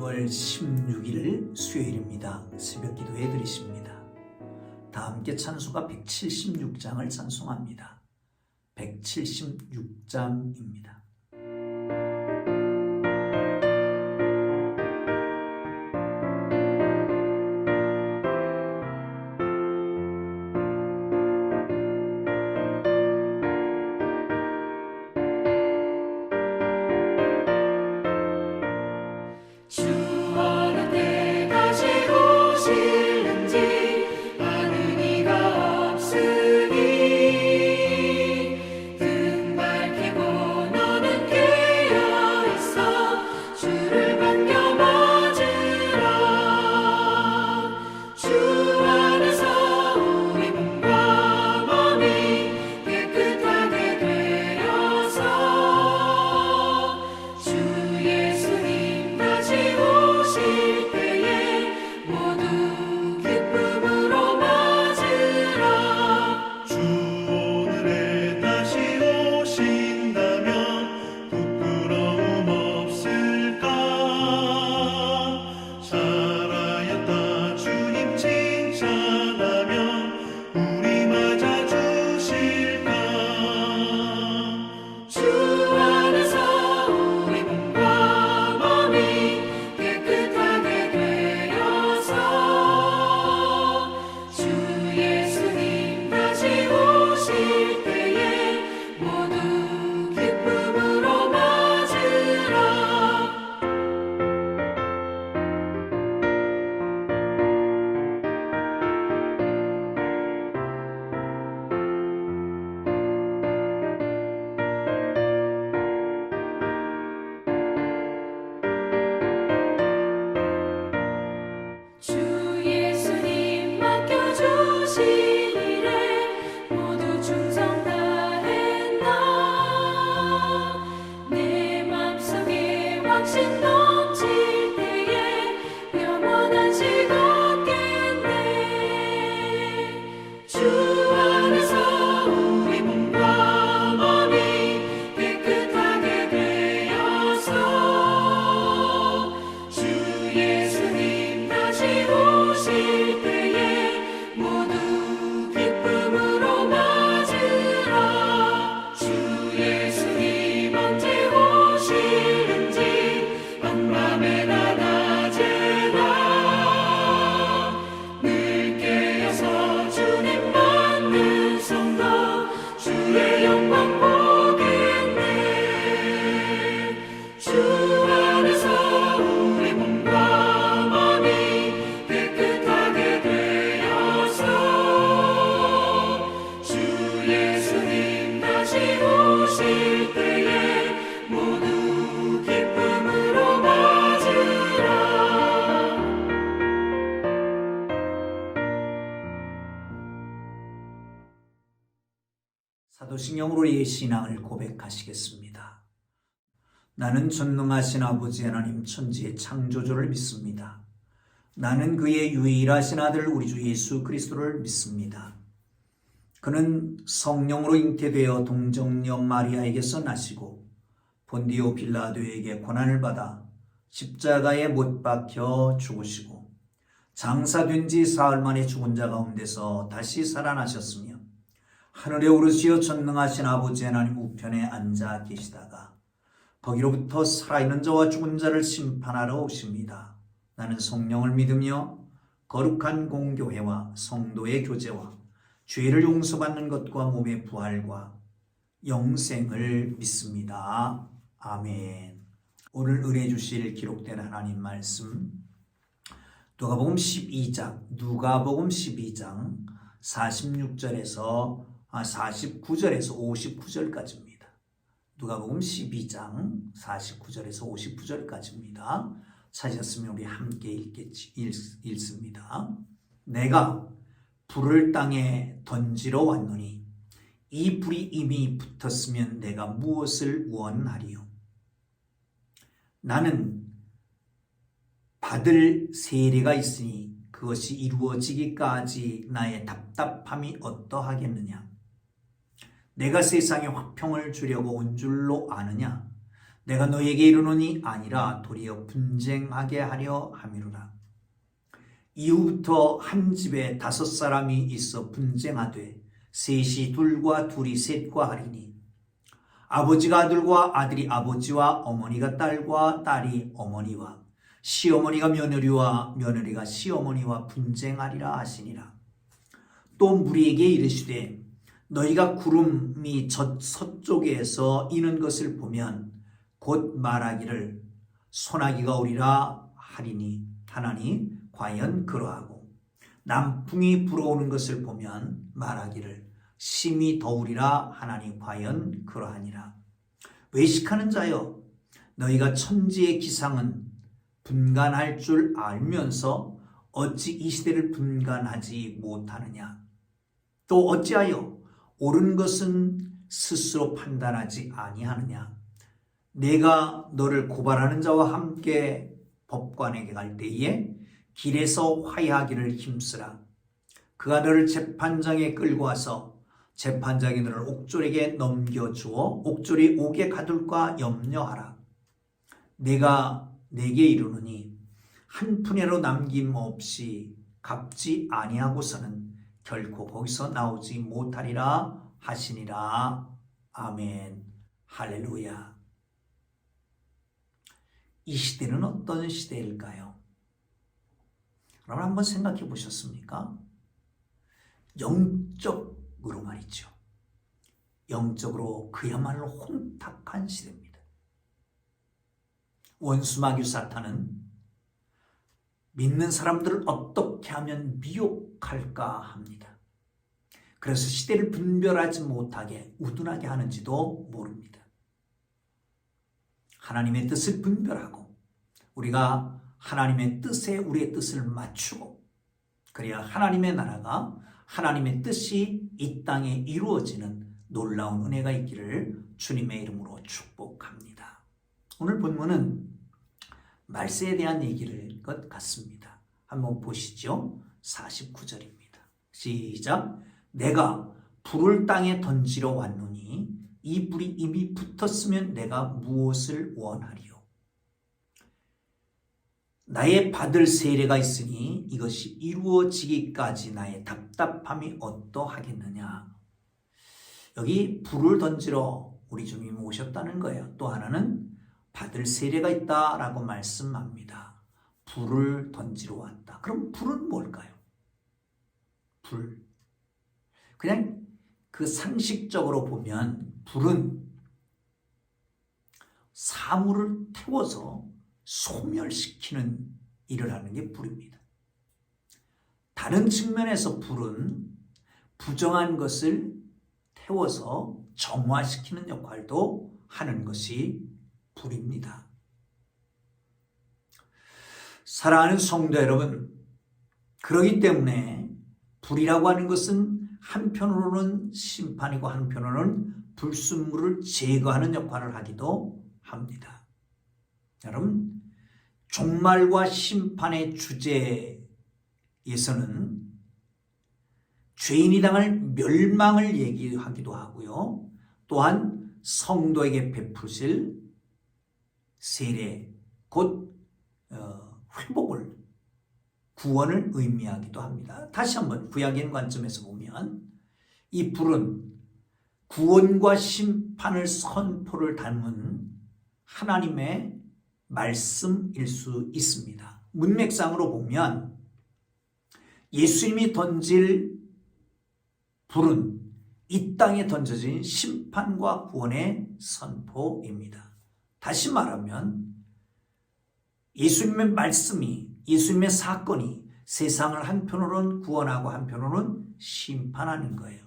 10월 16일 수요일입니다. 새벽 기도해 드리십니다. 다 함께 찬송가 176장을 찬송합니다. 176장입니다. 사도신경으로 우리의 신앙을 고백하시겠습니다. 나는 전능하신 아버지 하나님 천지의 창조주를 믿습니다. 나는 그의 유일하신 아들 우리 주 예수 그리스도를 믿습니다. 그는 성령으로 잉태되어 동정녀 마리아에게서 나시고 본디오 빌라도에게 고난을 받아 십자가에 못 박혀 죽으시고 장사된 지 사흘 만에 죽은 자 가운데서 다시 살아나셨으며 하늘에 오르시어 전능하신 아버지 하나님 우편에 앉아 계시다가 거기로부터 살아있는 자와 죽은 자를 심판하러 오십니다. 나는 성령을 믿으며 거룩한 공교회와 성도의 교제와 죄를 용서받는 것과 몸의 부활과 영생을 믿습니다. 아멘. 오늘 은혜 주실 기록된 하나님 말씀 누가복음 12장 49절에서 59절까지입니다. 누가복음 12장 49절에서 59절까지입니다. 찾으셨으면 우리 함께 읽습니다. 내가 불을 땅에 던지러 왔노니 이 불이 이미 붙었으면 내가 무엇을 원하리요? 나는 받을 세례가 있으니 그것이 이루어지기까지 나의 답답함이 어떠하겠느냐? 내가 세상에 화평을 주려고 온 줄로 아느냐? 내가 너에게 이르노니 아니라 도리어 분쟁하게 하려 함이로라. 이후부터 한 집에 5사람이 있어 분쟁하되 셋이 둘과 둘이 셋과 하리니 아버지가 아들과 아들이 아버지와 어머니가 딸과 딸이 어머니와 시어머니가 며느리와 며느리가 시어머니와 분쟁하리라 하시니라. 또 무리에게 이르시되 너희가 구름이 서쪽에서 이는 것을 보면 곧 말하기를 소나기가 오리라 하나니 과연 그러하고 남풍이 불어오는 것을 보면 말하기를 심히 더우리라 하나니 과연 그러하니라. 외식하는 자여 너희가 천지의 기상은 분간할 줄 알면서 어찌 이 시대를 분간하지 못하느냐. 또 어찌하여 옳은 것은 스스로 판단하지 아니하느냐. 내가 너를 고발하는 자와 함께 법관에게 갈 때에 길에서 화해하기를 힘쓰라. 그가 너를 재판장에 끌고 와서 재판장이 너를 옥졸에게 넘겨주어 옥졸이 옥에 가둘까 염려하라. 내가 내게 이르노니 한 푼이라도 남김없이 갚지 아니하고서는 결코 거기서 나오지 못하리라 하시니라. 아멘. 할렐루야. 이 시대는 어떤 시대일까요? 여러분 한번 생각해 보셨습니까? 영적으로 말이죠. 영적으로 그야말로 혼탁한 시대입니다. 원수마귀 사탄은 믿는 사람들을 어떻게 하면 미혹할까 합니다. 그래서 시대를 분별하지 못하게 우둔하게 하는지도 모릅니다. 하나님의 뜻을 분별하고 우리가 하나님의 뜻에 우리의 뜻을 맞추고 그래야 하나님의 나라가 하나님의 뜻이 이 땅에 이루어지는 놀라운 은혜가 있기를 주님의 이름으로 축복합니다. 오늘 본문은 말세에 대한 얘기를 것 같습니다. 한번 보시죠. 49절입니다. 시작. 내가 불을 땅에 던지러 왔노니 이 불이 이미 붙었으면 내가 무엇을 원하리요. 나의 받을 세례가 있으니 이것이 이루어지기까지 나의 답답함이 어떠하겠느냐. 여기 불을 던지러 우리 주님이 오셨다는 거예요. 또 하나는 받을 세례가 있다라고 말씀합니다. 불을 던지러 왔다. 그럼 불은 뭘까요? 불. 그냥 그 상식적으로 보면 불은 사물을 태워서 소멸시키는 일을 하는 게 불입니다. 다른 측면에서 불은 부정한 것을 태워서 정화시키는 역할도 하는 것이 불입니다. 사랑하는 성도 여러분, 그러기 때문에 불이라고 하는 것은 한편으로는 심판이고 한편으로는 불순물을 제거하는 역할을 하기도 합니다. 여러분, 종말과 심판의 주제에서는 죄인이 당할 멸망을 얘기하기도 하고요. 또한 성도에게 베푸실 세례, 곧 회복을, 구원을 의미하기도 합니다. 다시 한번 구약의 관점에서 보면 이 불은 구원과 심판을 선포를 담은 하나님의 말씀일 수 있습니다. 문맥상으로 보면 예수님이 던질 불은 이 땅에 던져진 심판과 구원의 선포입니다. 다시 말하면 예수님의 말씀이, 예수님의 사건이 세상을 한편으로는 구원하고 한편으로는 심판하는 거예요.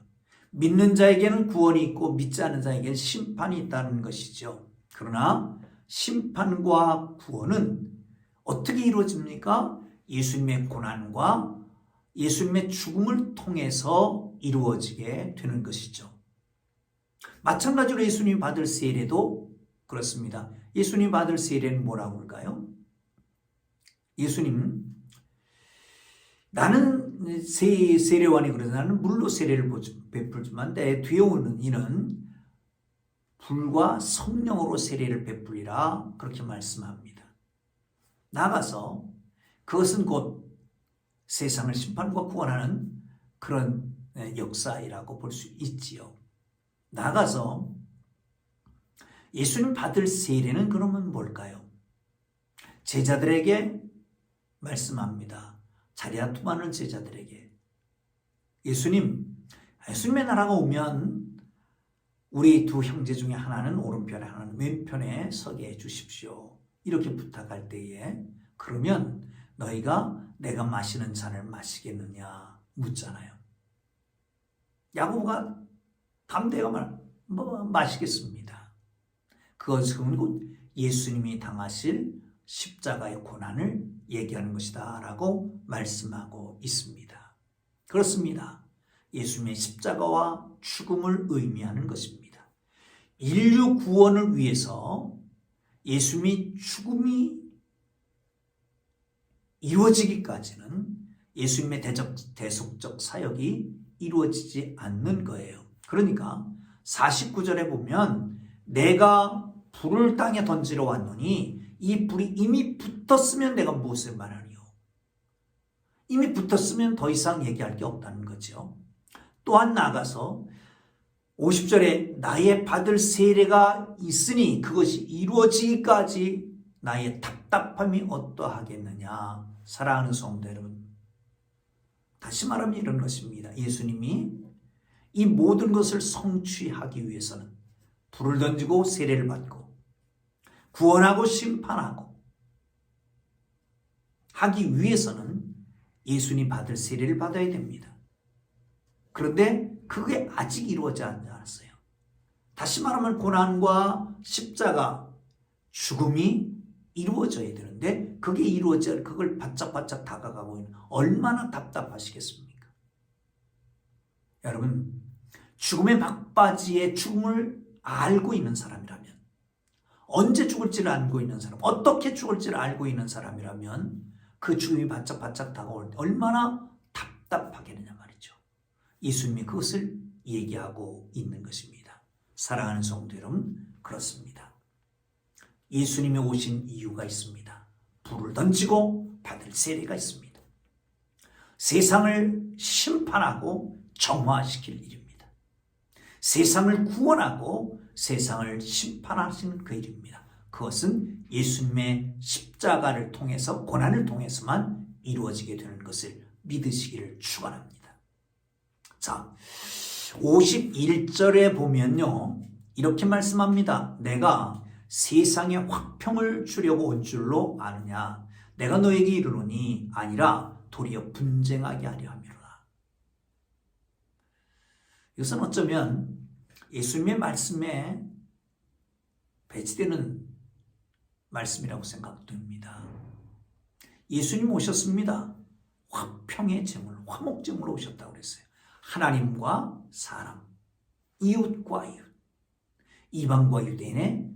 믿는 자에게는 구원이 있고 믿지 않는 자에게는 심판이 있다는 것이죠. 그러나 심판과 구원은 어떻게 이루어집니까? 예수님의 고난과 예수님의 죽음을 통해서 이루어지게 되는 것이죠. 마찬가지로 예수님이 받을 세례도 그렇습니다. 예수님이 받을 세례는 뭐라고 할까요? 예수님, 나는 세례원이 그래서 나는 물로 세례를 베풀지만 내 뒤에 오는 이는 불과 성령으로 세례를 베풀리라 그렇게 말씀합니다. 나아가서 그것은 곧 세상을 심판과 구원하는 그런 역사이라고 볼 수 있지요. 나아가서 예수님 받을 세례는 그러면 뭘까요? 제자들에게 말씀합니다. 자리아투 많은 제자들에게 예수님의 나라가 오면 우리 두 형제 중에 하나는 오른편에 하나는 왼편에 서게 해 주십시오. 이렇게 부탁할 때에 그러면 너희가 내가 마시는 잔을 마시겠느냐 묻잖아요. 야고보가 담대가 마시겠습니다. 그것은 곧 예수님이 당하실 십자가의 고난을 얘기하는 것이다 라고 말씀하고 있습니다. 그렇습니다. 예수님의 십자가와 죽음을 의미하는 것입니다. 인류 구원을 위해서 예수님의 죽음이 이루어지기까지는 예수님의 대속적 사역이 이루어지지 않는 거예요. 그러니까 49절에 보면 내가 불을 땅에 던지러 왔노니 이 불이 이미 붙었으면 내가 무엇을 말하리요. 이미 붙었으면 더 이상 얘기할 게 없다는 거죠. 또한 나아가서 50절에 나의 받을 세례가 있으니 그것이 이루어지기까지 나의 답답함이 어떠하겠느냐. 사랑하는 성도 여러분, 다시 말하면 이런 것입니다. 예수님이 이 모든 것을 성취하기 위해서는 불을 던지고 세례를 받고 구원하고 심판하고 하기 위해서는 예수님이 받을 세례를 받아야 됩니다. 그런데 그게 아직 이루어지지 않았어요. 다시 말하면 고난과 십자가, 죽음이 이루어져야 되는데 그게 이루어져 그걸 바짝바짝 다가가고 있는 얼마나 답답하시겠습니까? 여러분, 죽음의 막바지에 죽음을 알고 있는 사람이라면, 언제 죽을지를 알고 있는 사람, 어떻게 죽을지를 알고 있는 사람이라면 그 죽음이 바짝바짝 다가올 때 얼마나 답답하겠느냐 말이죠. 예수님이 그것을 얘기하고 있는 것입니다. 사랑하는 성도 여러분, 그렇습니다. 예수님이 오신 이유가 있습니다. 불을 던지고 받을 세례가 있습니다. 세상을 심판하고 정화시킬 일입니다. 세상을 구원하고 세상을 심판하시는 그 일입니다. 그것은 예수님의 십자가를 통해서 고난을 통해서만 이루어지게 되는 것을 믿으시기를 축원합니다. 자, 51절에 보면요, 이렇게 말씀합니다. 내가 세상에 화평을 주려고 온 줄로 아느냐. 내가 너에게 이르노니 아니라 도리어 분쟁하게 하려 함이로라. 이것은 어쩌면 예수님의 말씀에 배치되는 말씀이라고 생각됩니다. 예수님 오셨습니다. 화평의 제물, 화목제물로 오셨다고 그랬어요. 하나님과 사람, 이웃과 이웃, 이방과 유대인의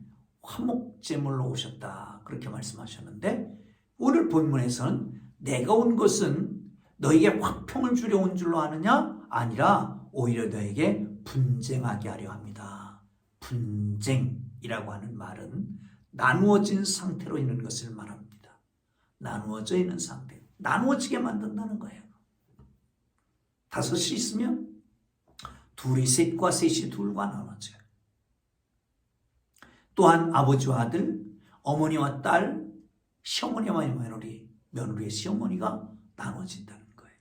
화목제물로 오셨다. 그렇게 말씀하셨는데 오늘 본문에서는 내가 온 것은 너에게 화평을 주려 온 줄로 아느냐? 아니라 오히려 너에게 분쟁하게 하려 합니다. 분쟁이라고 하는 말은 나누어진 상태로 있는 것을 말합니다. 나누어져 있는 상태. 나누어지게 만든다는 거예요. 5이 있으면 둘이 셋과 셋이 둘과 나눠져요. 또한 아버지와 아들, 어머니와 딸, 시어머니와 며느리의 시어머니가 나눠진다는 거예요.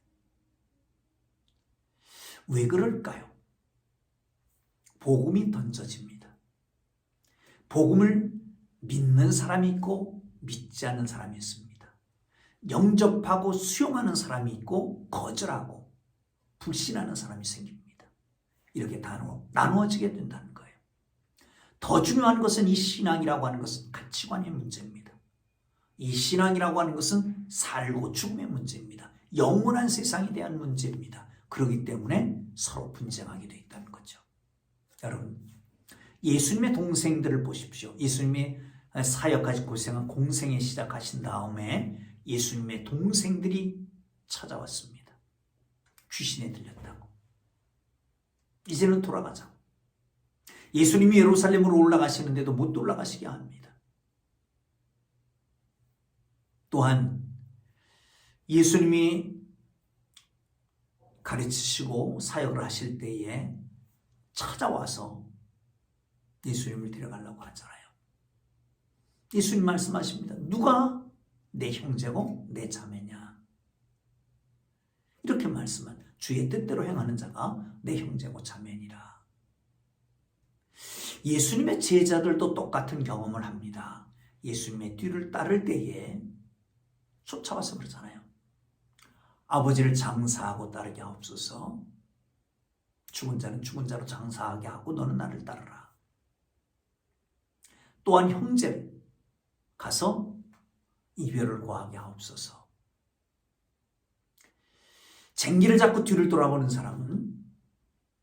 왜 그럴까요? 복음이 던져집니다. 복음을 믿는 사람이 있고 믿지 않는 사람이 있습니다. 영접하고 수용하는 사람이 있고 거절하고 불신하는 사람이 생깁니다. 이렇게 나누어지게 된다는 거예요. 더 중요한 것은 이 신앙이라고 하는 것은 가치관의 문제입니다. 이 신앙이라고 하는 것은 살고 죽음의 문제입니다. 영원한 세상에 대한 문제입니다. 그렇기 때문에 서로 분쟁하게 되어 있다는 거죠. 여러분, 예수님의 동생들을 보십시오. 예수님이 사역까지 고생한 공생에 시작하신 다음에 예수님의 동생들이 찾아왔습니다. 귀신에 들렸다고. 이제는 돌아가자고. 예수님이 예루살렘으로 올라가시는데도 못 올라가시게 합니다. 또한 예수님이 가르치시고 사역을 하실 때에 찾아와서 예수님을 데려가려고 하잖아요. 예수님 말씀하십니다. 누가 내 형제고 내 자매냐? 이렇게 말씀한 주의 뜻대로 행하는 자가 내 형제고 자매니라. 예수님의 제자들도 똑같은 경험을 합니다. 예수님의 뒤를 따를 때에 쫓아와서 그러잖아요. 아버지를 장사하고 따르게 하옵소서. 죽은 자는 죽은 자로 장사하게 하고 너는 나를 따르라. 또한 형제를 가서 이별을 고하게 하옵소서. 쟁기를 잡고 뒤를 돌아보는 사람은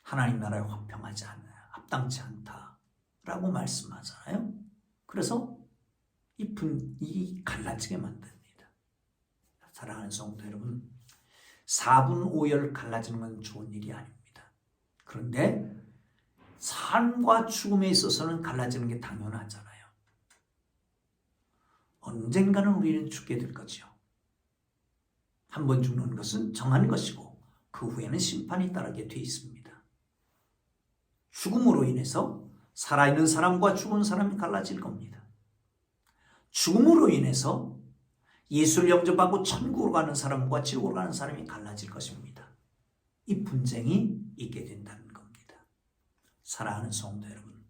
하나님 나라에 화평하지 않아요. 합당치 않다라고 말씀하잖아요. 그래서 이 갈라지게 만듭니다. 사랑하는 성도 여러분, 4분 5열 갈라지는 건 좋은 일이 아닙니다. 그런데 삶과 죽음에 있어서는 갈라지는 게 당연하잖아요. 언젠가는 우리는 죽게 될 거죠. 한 번 죽는 것은 정한 것이고 그 후에는 심판이 따르게 돼 있습니다. 죽음으로 인해서 살아있는 사람과 죽은 사람이 갈라질 겁니다. 죽음으로 인해서 예수를 영접하고 천국으로 가는 사람과 지옥으로 가는 사람이 갈라질 것입니다. 이 분쟁이 있게 된다는 겁니다. 사랑하는 성도 여러분,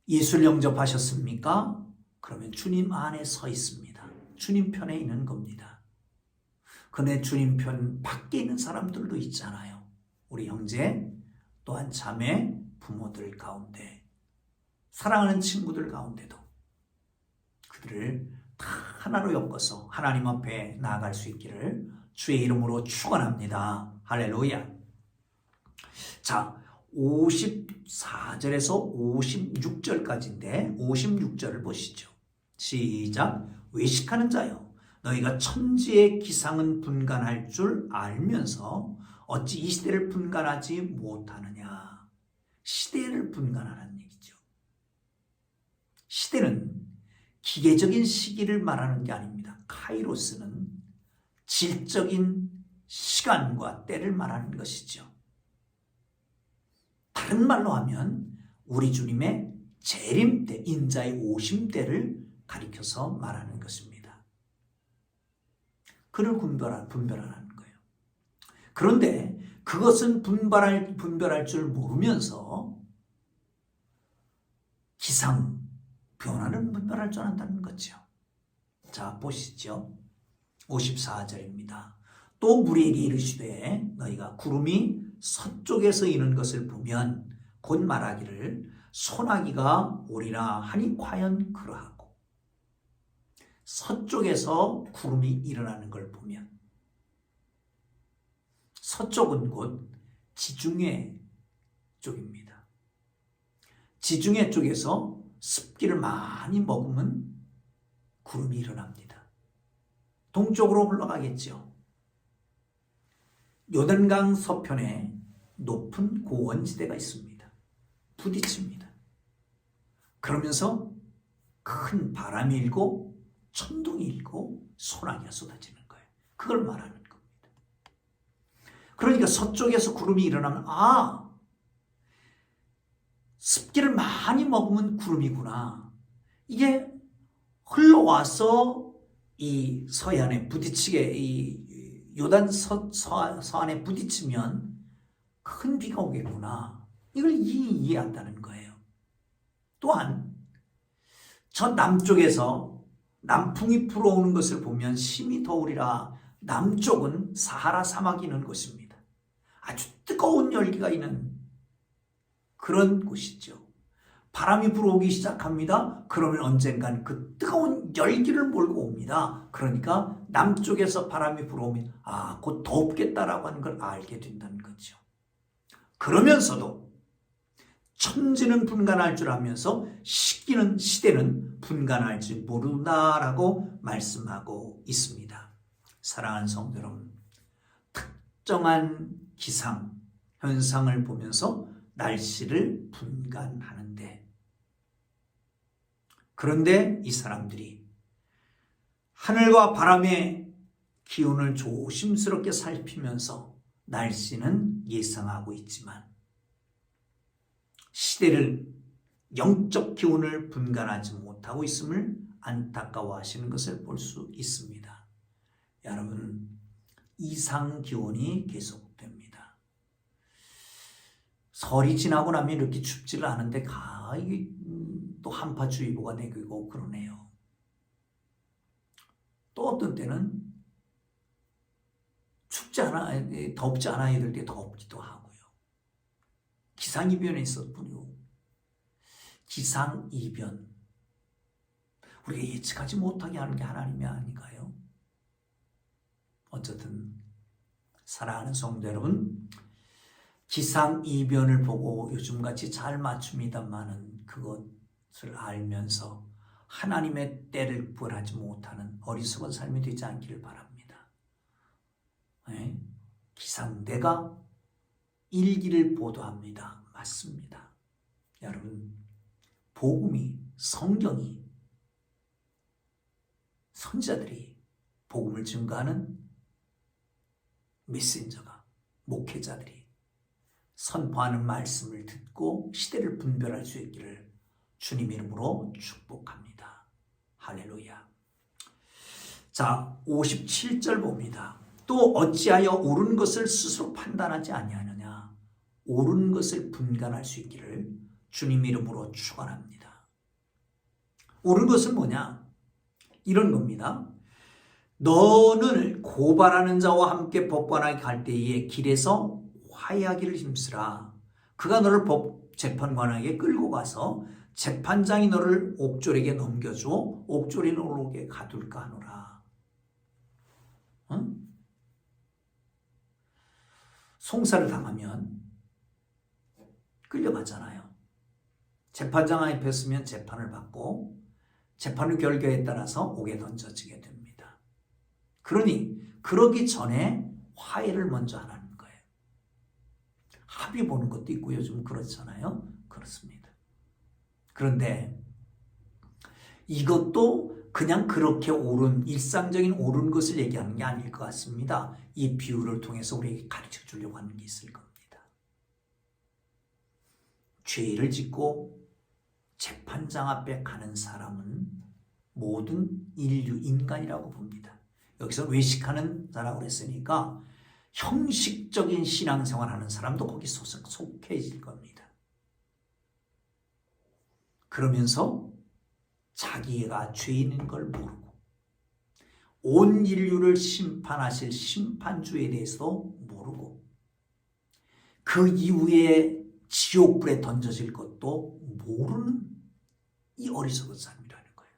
예수를 영접하셨습니까? 그러면 주님 안에 서 있습니다. 주님 편에 있는 겁니다. 그런데 주님 편 밖에 있는 사람들도 있잖아요. 우리 형제, 또한 자매, 부모들 가운데, 사랑하는 친구들 가운데도 그들을 다 하나로 엮어서 하나님 앞에 나아갈 수 있기를 주의 이름으로 축원합니다. 할렐루야. 자, 54절에서 56절까지인데 56절을 보시죠. 시작. 외식하는 자여, 너희가 천지의 기상은 분간할 줄 알면서 어찌 이 시대를 분간하지 못하느냐. 시대를 분간하라는 얘기죠. 시대는 기계적인 시기를 말하는 게 아닙니다. 카이로스는 질적인 시간과 때를 말하는 것이죠. 다른 말로 하면 우리 주님의 재림 때, 인자의 오심 때를 가리켜서 말하는 것입니다. 그를 분별하라는 거예요. 그런데 그것은 분별할 줄 모르면서 기상, 변화를 분별할 줄 안다는 거죠. 자, 보시죠. 54절입니다. 또 무리에게 이르시되 너희가 구름이 서쪽에서 이는 것을 보면 곧 말하기를 소나기가 오리라 하니 과연 그러하고. 서쪽에서 구름이 일어나는 걸 보면, 서쪽은 곧 지중해 쪽입니다. 지중해 쪽에서 습기를 많이 머금은 구름이 일어납니다. 동쪽으로 흘러가겠죠. 요단강 서편에 높은 고원지대가 있습니다. 부딪힙니다. 그러면서 큰 바람이 일고 천둥이 일고 소나기가 쏟아지는 거예요. 그걸 말하는 겁니다. 그러니까 서쪽에서 구름이 일어나면 습기를 많이 머금은 구름이구나. 이게 흘러와서 이 서해안에 부딪히게, 이 요단 서안에 부딪히면 큰 비가 오겠구나. 이걸 이해한다는 거예요. 또한 저 남쪽에서 남풍이 불어오는 것을 보면 심히 더우리라. 남쪽은 사하라 사막이 있는 곳입니다. 아주 뜨거운 열기가 있는 그런 곳이죠. 바람이 불어오기 시작합니다. 그러면 언젠간 그 뜨거운 열기를 몰고 옵니다. 그러니까 남쪽에서 바람이 불어오면 곧 덥겠다라고 하는 걸 알게 된다는 거죠. 그러면서도 천지는 분간할 줄 알면서 시대는 분간할 줄 모른다라고 말씀하고 있습니다. 사랑하는 성도 여러분, 특정한 기상, 현상을 보면서 날씨를 분간하는데, 그런데 이 사람들이 하늘과 바람의 기운을 조심스럽게 살피면서 날씨는 예상하고 있지만 시대를 영적 기운을 분간하지 못하고 있음을 안타까워하시는 것을 볼 수 있습니다. 여러분, 이상 기온이 계속됩니다. 설이 지나고 나면 이렇게 춥지를 않은데 이게 또 한파주의보가 내리고 그러네요. 또 어떤 때는 춥지 않아, 덥지 않아 이럴 때 덥기도 하고요. 기상이변에 있었군요. 기상이변. 우리가 예측하지 못하게 하는 게 하나님이 아닌가요? 어쨌든 사랑하는 성도 여러분, 기상이변을 보고 요즘같이 잘 맞춥니다마는 그것을 알면서 하나님의 때를 구별하지 못하는 어리석은 삶이 되지 않기를 바랍니다. 네? 기상대가 일기를 보도합니다. 맞습니다. 여러분, 복음이, 성경이, 선지자들이 복음을 증거하는 메신저가, 목회자들이 선포하는 말씀을 듣고 시대를 분별할 수 있기를 주님 이름으로 축복합니다. 할렐루야. 자, 57절 봅니다. 또 어찌하여 옳은 것을 스스로 판단하지 아니하느냐. 옳은 것을 분간할 수 있기를 주님 이름으로 축원합니다. 옳은 것은 뭐냐? 이런 겁니다. 너는 고발하는 자와 함께 법관하게 갈 때에 길에서 화해하기를 힘쓰라. 그가 너를 재판관에게 끌고 가서 재판장이 너를 옥졸에게 넘겨주어 옥졸이 너를 가둘까 하노라. 응? 송사를 당하면 끌려가잖아요. 재판장 앞에 서면 재판을 받고 재판의 결과에 따라서 옥에 던져지게 됩니다. 그러기 전에 화해를 먼저 하라는 거예요. 합의 보는 것도 있고 요즘 그렇잖아요. 그렇습니다. 그런데 이것도 그냥 그렇게 일상적인 옳은 것을 얘기하는 게 아닐 것 같습니다. 이 비유를 통해서 우리에게 가르쳐 주려고 하는 게 있을 겁니다. 죄를 짓고 재판장 앞에 가는 사람은 모든 인간이라고 봅니다. 여기서 외식하는 자라고 그랬으니까 형식적인 신앙생활 하는 사람도 거기 속해질 겁니다. 그러면서 자기가 죄인인 걸 모르고 온 인류를 심판하실 심판주에 대해서도 모르고 그 이후에 지옥불에 던져질 것도 모르는 이 어리석은 삶이라는 거예요.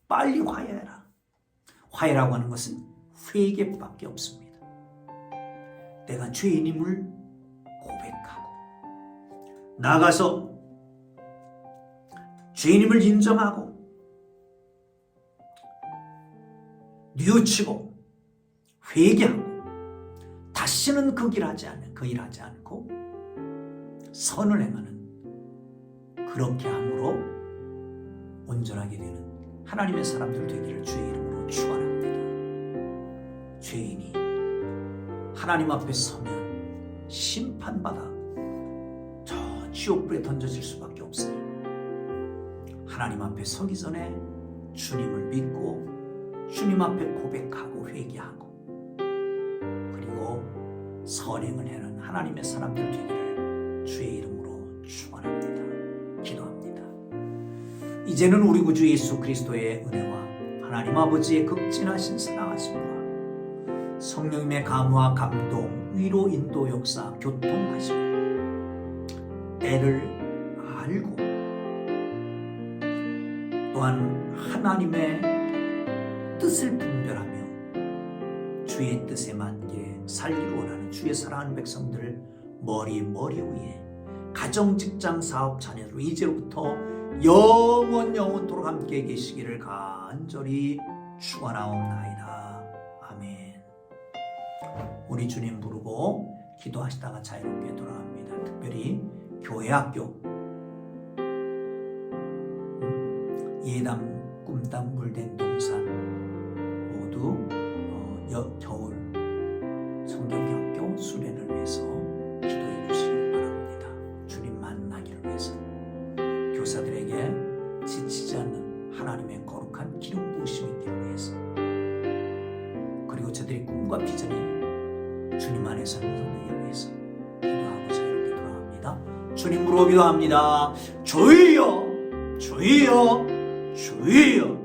빨리 화해해라. 화해라고 하는 것은 회개밖에 없습니다. 내가 죄인임을 고백하고 나가서 죄인임을 인정하고 뉘우치고 회개하고 다시는 그 일 하지 않고 선을 행하는 그렇게 함으로 온전하게 되는 하나님의 사람들 되기를 주의 이름으로 축원합니다. 죄인이 하나님 앞에 서면 심판받아 저 지옥불에 던져질 수밖에 없으니 하나님 앞에 서기 전에 주님을 믿고 주님 앞에 고백하고 회개하고 그리고 선행을 하는 하나님의 사람들 되기를 주의 이름으로 축원합니다. 기도합니다. 이제는 우리 구주 예수 그리스도의 은혜와 하나님 아버지의 극진하신 사랑하심과 성령님의 감화 감동 위로 인도 역사 교통하심 때를 알고 또한 하나님의 뜻을 분별하며 주의 뜻에 맞게 살기를 원하는 주의 사랑하는 백성들 머리 위에 가정, 직장, 사업, 자녀로 이제부터 영원토록 함께 계시기를 간절히 축원하옵나이다. 아멘. 우리 주님 부르고 기도하시다가 자유롭게 돌아갑니다. 특별히 교회학교, 예담, 꿈담, 물된 동산 모두 겨울 성경학교 수련을 위해서 기도해 주시길 바랍니다. 주님 만나기를 위해서 교사들에게 지치지 않는 하나님의 거룩한 기름 부으심이 있기를 위해서, 그리고 저들의 꿈과 비전이 주님 안에서 이루어지기 위해서 기도하고 자유롭게 돌아갑니다. 주님으로 기도합니다. 주여, 주여, 주여.